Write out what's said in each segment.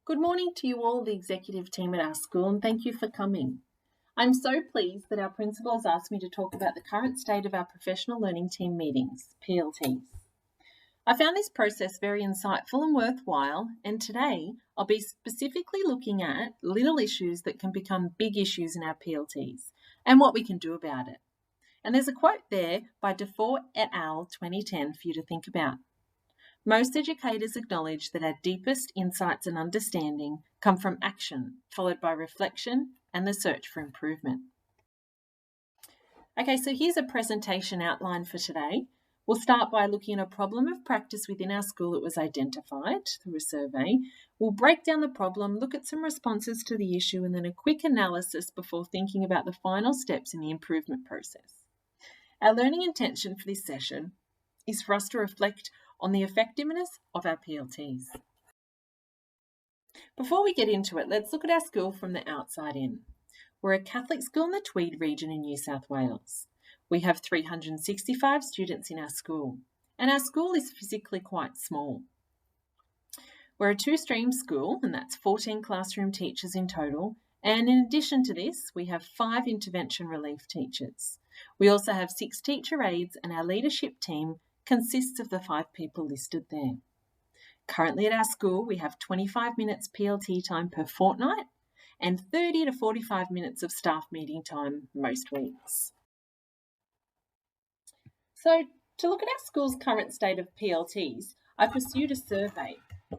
Good morning to you all, the executive team at our school, and thank you for coming. I'm so pleased that our principal has asked me to talk about the current state of our professional learning team meetings, PLTs. I found this process very insightful and worthwhile, and today I'll be specifically looking at little issues that can become big issues in our PLTs and what we can do about it. And there's a quote there by DeFore et al. 2010 for you to think about. Most educators acknowledge that our deepest insights and understanding come from action, followed by reflection and the search for improvement. Okay, so here's a presentation outline for today. We'll start by looking at a problem of practice within our school that was identified through a survey. We'll break down the problem, look at some responses to the issue, and then a quick analysis before thinking about the final steps in the improvement process. Our learning intention for this session is for us to reflect on the effectiveness of our PLTs. Before we get into it, let's look at our school from the outside in. We're a Catholic school in the Tweed region in New South Wales. We have 365 students in our school, and our school is physically quite small. We're a two-stream school, and that's 14 classroom teachers in total, and in addition to this, we have 5 intervention relief teachers. We also have 6 teacher aides, and our leadership team consists of the 5 people listed there. Currently at our school, we have 25 minutes PLT time per fortnight and 30 to 45 minutes of staff meeting time most weeks. So to look at our school's current state of PLTs, I pursued a survey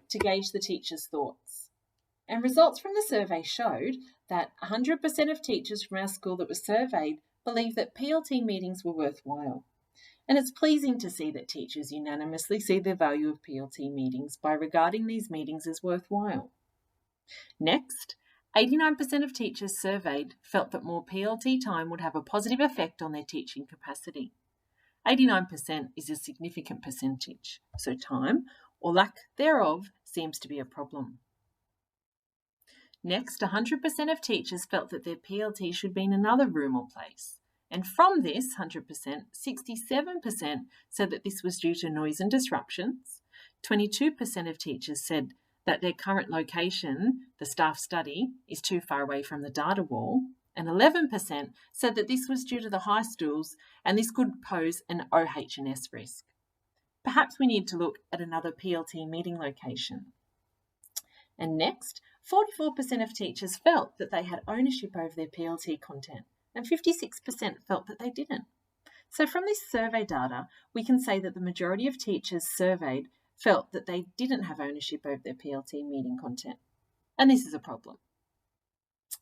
to gauge the teachers' thoughts. And results from the survey showed that 100% of teachers from our school that were surveyed believed that PLT meetings were worthwhile. And it's pleasing to see that teachers unanimously see the value of PLT meetings by regarding these meetings as worthwhile. Next, 89% of teachers surveyed felt that more PLT time would have a positive effect on their teaching capacity. 89% is a significant percentage, so time, or lack thereof, seems to be a problem. Next, 100% of teachers felt that their PLT should be in another room or place. And from this 100%, 67% said that this was due to noise and disruptions. 22% of teachers said that their current location, the staff study, is too far away from the data wall. And 11% said that this was due to the high stools and this could pose an OH&S risk. Perhaps we need to look at another PLT meeting location. And next, 44% of teachers felt that they had ownership over their PLT content, and 56% felt that they didn't. So from this survey data, we can say that the majority of teachers surveyed felt that they didn't have ownership over their PLT meeting content, and this is a problem.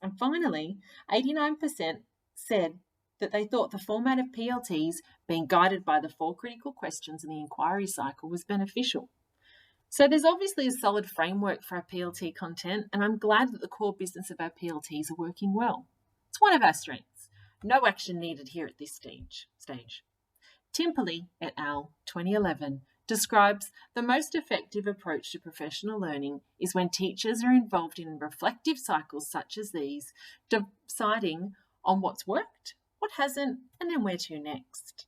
And finally, 89% said that they thought the format of PLTs being guided by the 4 critical questions in the inquiry cycle was beneficial. So there's obviously a solid framework for our PLT content, and I'm glad that the core business of our PLTs are working well. It's one of our strengths. No action needed here at this stage. Timperley et al. 2011 describes the most effective approach to professional learning is when teachers are involved in reflective cycles such as these, deciding on what's worked, what hasn't, and then where to next.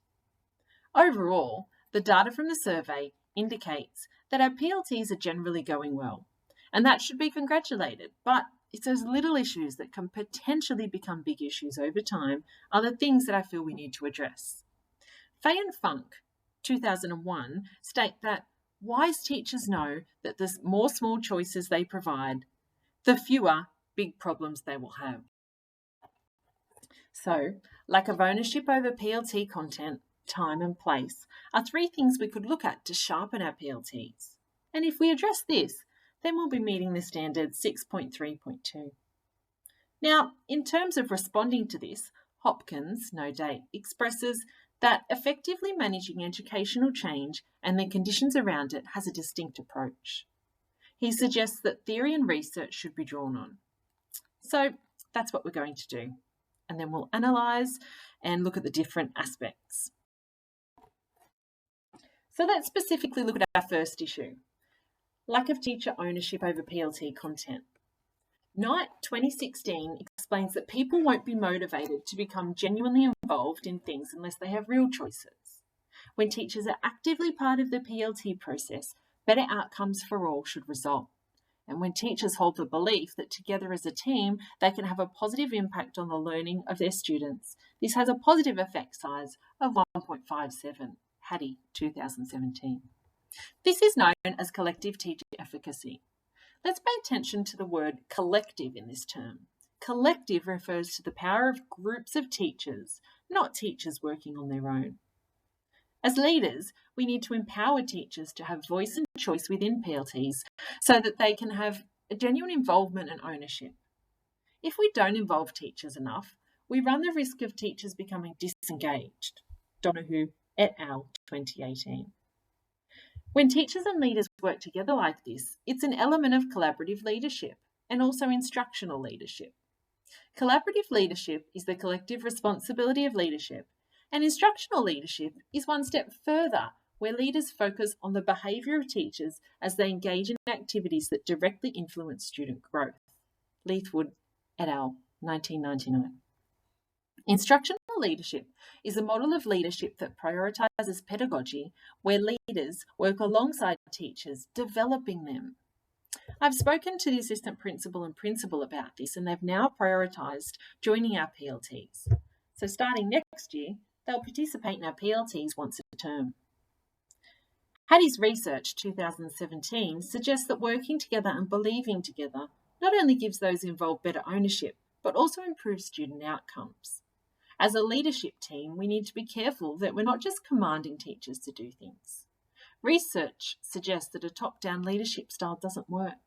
Overall, the data from the survey indicates that our PLTs are generally going well, and that should be congratulated, but it's those little issues that can potentially become big issues over time are the things that I feel we need to address. Fay and Funk, 2001, state that wise teachers know that the more small choices they provide, the fewer big problems they will have. So, lack of ownership over PLT content, time and place are 3 things we could look at to sharpen our PLTs. And if we address this, then we'll be meeting the standard 6.3.2. Now, in terms of responding to this, Hopkins, no date, expresses that effectively managing educational change and the conditions around it has a distinct approach. He suggests that theory and research should be drawn on. So that's what we're going to do. And then we'll analyse and look at the different aspects. So let's specifically look at our first issue. Lack of teacher ownership over PLT content. Knight 2016 explains that people won't be motivated to become genuinely involved in things unless they have real choices. When teachers are actively part of the PLT process, better outcomes for all should result. And when teachers hold the belief that together as a team, they can have a positive impact on the learning of their students, this has a positive effect size of 1.57, Hattie, 2017. This is known as collective teacher efficacy. Let's pay attention to the word collective in this term. Collective refers to the power of groups of teachers, not teachers working on their own. As leaders, we need to empower teachers to have voice and choice within PLTs so that they can have a genuine involvement and ownership. If we don't involve teachers enough, we run the risk of teachers becoming disengaged. Donoghue et al. 2018. When teachers and leaders work together like this, it's an element of collaborative leadership and also instructional leadership. Collaborative leadership is the collective responsibility of leadership, and instructional leadership is one step further, where leaders focus on the behaviour of teachers as they engage in activities that directly influence student growth. Leithwood et al. 1999. Instructional leadership is a model of leadership that prioritises pedagogy, where leaders work alongside teachers, developing them. I've spoken to the assistant principal and principal about this, and they've now prioritised joining our PLTs. So starting next year, they'll participate in our PLTs once a term. Hattie's research, 2017, suggests that working together and believing together not only gives those involved better ownership, but also improves student outcomes. As a leadership team, we need to be careful that we're not just commanding teachers to do things. Research suggests that a top-down leadership style doesn't work.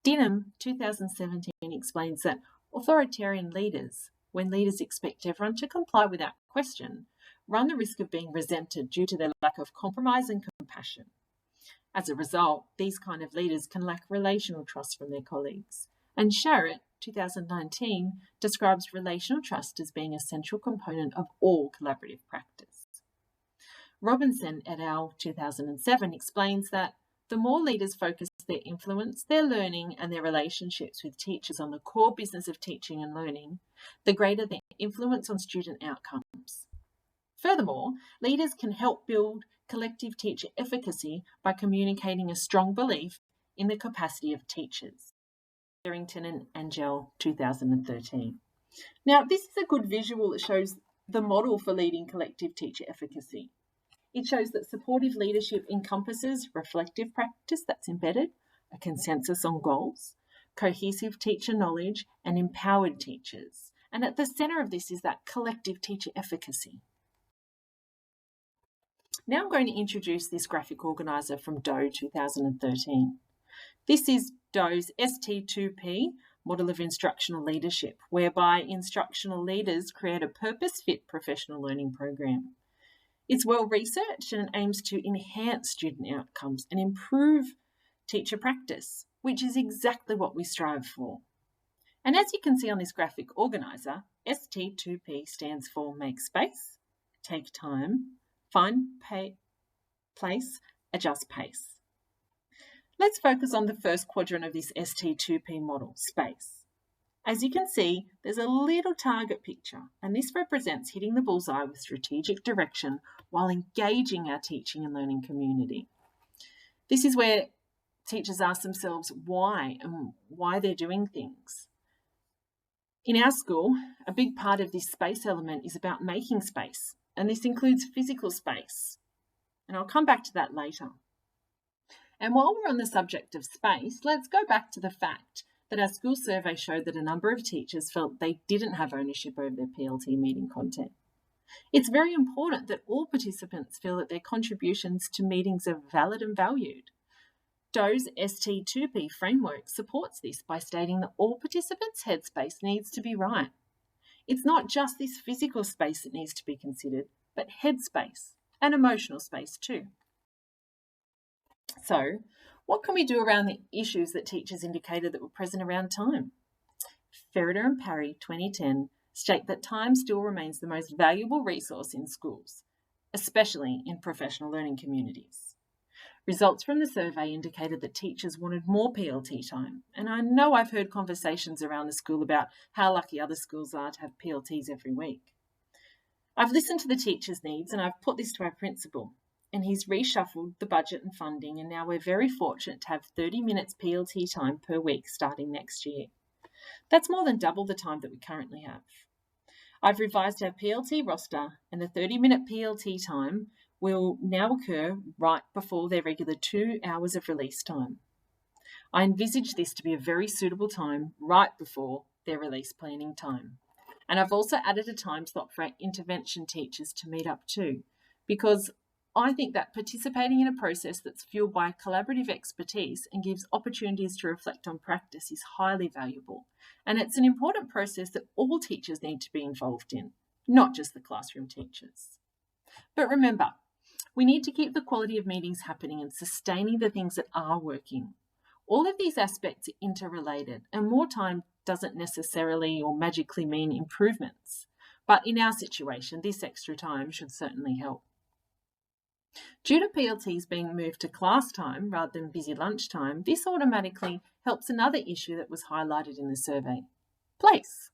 Dinham, 2017, explains that authoritarian leaders, when leaders expect everyone to comply without question, run the risk of being resented due to their lack of compromise and compassion. As a result, these kind of leaders can lack relational trust from their colleagues. And Sharrett, 2019, describes relational trust as being an essential component of all collaborative practice. Robinson et al. 2007 explains that the more leaders focus their influence, their learning, and their relationships with teachers on the core business of teaching and learning, the greater their influence on student outcomes. Furthermore, leaders can help build collective teacher efficacy by communicating a strong belief in the capacity of teachers. Darrington and Angel, 2013. Now, this is a good visual that shows the model for leading collective teacher efficacy. It shows that supportive leadership encompasses reflective practice that's embedded, a consensus on goals, cohesive teacher knowledge, and empowered teachers. And at the centre of this is that collective teacher efficacy. Now I'm going to introduce this graphic organiser from Doe 2013. This is Doe's ST2P, Model of Instructional Leadership, whereby instructional leaders create a purpose-fit professional learning program. It's well researched and aims to enhance student outcomes and improve teacher practice, which is exactly what we strive for. And as you can see on this graphic organiser, ST2P stands for make space, take time, find place, adjust pace. Let's focus on the first quadrant of this ST2P model, space. As you can see, there's a little target picture, and this represents hitting the bullseye with strategic direction while engaging our teaching and learning community. This is where teachers ask themselves why and why they're doing things. In our school, a big part of this space element is about making space, and this includes physical space. And I'll come back to that later. And while we're on the subject of space, let's go back to the fact that our school survey showed that a number of teachers felt they didn't have ownership over their PLT meeting content. It's very important that all participants feel that their contributions to meetings are valid and valued. Doe's ST2P framework supports this by stating that all participants' headspace needs to be right. It's not just this physical space that needs to be considered, but headspace and emotional space too. So, what can we do around the issues that teachers indicated that were present around time? Ferriter and Parry, 2010, state that time still remains the most valuable resource in schools, especially in professional learning communities. Results from the survey indicated that teachers wanted more PLT time, and I know I've heard conversations around the school about how lucky other schools are to have PLTs every week. I've listened to the teachers' needs and I've put this to our principal. and he's reshuffled the budget and funding, and now we're very fortunate to have 30 minutes PLT time per week starting next year. That's more than double the time that we currently have. I've revised our PLT roster, and the 30-minute PLT time will now occur right before their regular 2 hours of release time. I envisage this to be a very suitable time right before their release planning time. And I've also added a time slot for our intervention teachers to meet up too, because I think that participating in a process that's fueled by collaborative expertise and gives opportunities to reflect on practice is highly valuable. And it's an important process that all teachers need to be involved in, not just the classroom teachers. But remember, we need to keep the quality of meetings happening and sustaining the things that are working. All of these aspects are interrelated, and more time doesn't necessarily or magically mean improvements. But in our situation, this extra time should certainly help. Due to PLTs being moved to class time rather than busy lunchtime, this automatically helps another issue that was highlighted in the survey: place.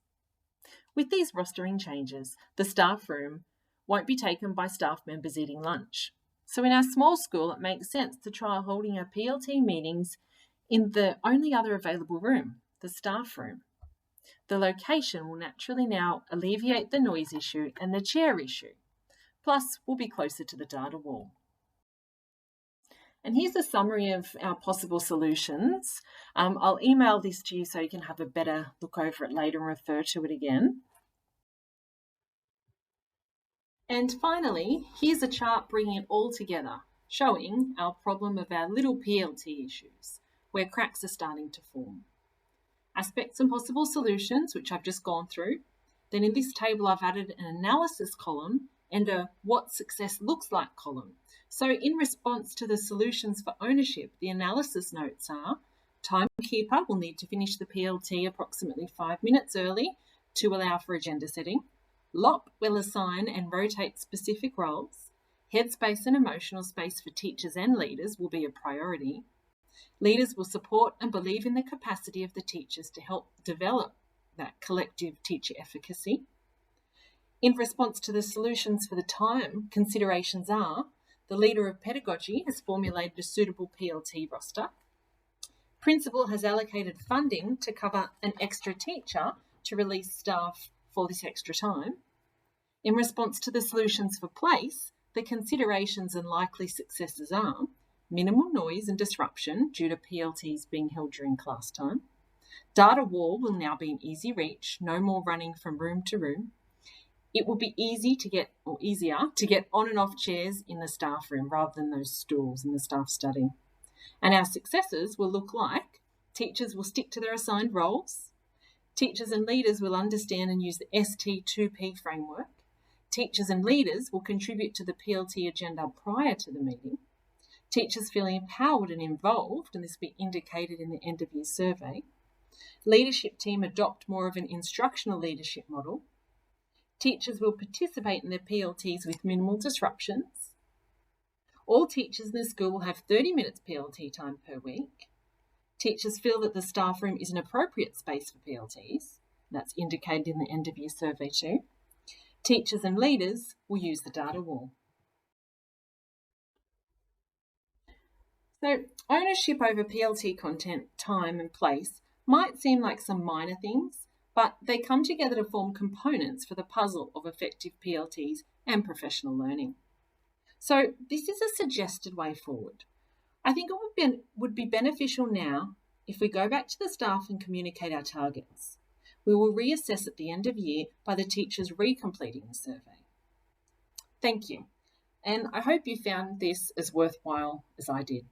With these rostering changes, the staff room won't be taken by staff members eating lunch. So in our small school, it makes sense to try holding our PLT meetings in the only other available room, the staff room. The location will naturally now alleviate the noise issue and the chair issue. Plus, we'll be closer to the data wall. And here's a summary of our possible solutions. I'll email this to you so you can have a better look over it later and refer to it again. And finally, here's a chart bringing it all together, showing our problem of our little PLT issues, where cracks are starting to form. Aspects and possible solutions, which I've just gone through. Then in this table, I've added an analysis column and a what success looks like column. So in response to the solutions for ownership, the analysis notes are: timekeeper will need to finish the PLT approximately 5 minutes early to allow for agenda setting. LOP will assign and rotate specific roles. Headspace and emotional space for teachers and leaders will be a priority. Leaders will support and believe in the capacity of the teachers to help develop that collective teacher efficacy. In response to the solutions for the time, considerations are: the leader of pedagogy has formulated a suitable PLT roster. Principal has allocated funding to cover an extra teacher to release staff for this extra time. In response to the solutions for place, the considerations and likely successes are: minimal noise and disruption due to PLTs being held during class time. Data wall will now be an easy reach, no more running from room to room. It will be easier to get on and off chairs in the staff room rather than those stools in the staff study. And our successes will look like: teachers will stick to their assigned roles. Teachers and leaders will understand and use the ST2P framework. Teachers and leaders will contribute to the PLT agenda prior to the meeting. Teachers feel empowered and involved, and this will be indicated in the end of year survey. Leadership team adopt more of an instructional leadership model. Teachers will participate in their PLTs with minimal disruptions. All teachers in the school will have 30 minutes PLT time per week. Teachers feel that the staff room is an appropriate space for PLTs. That's indicated in the end of year survey too. Teachers and leaders will use the data wall. So ownership over PLT content, time and place might seem like some minor things, but they come together to form components for the puzzle of effective PLTs and professional learning. So this is a suggested way forward. I think it would be beneficial now if we go back to the staff and communicate our targets. We will reassess at the end of year by the teachers recompleting the survey. Thank you, and I hope you found this as worthwhile as I did.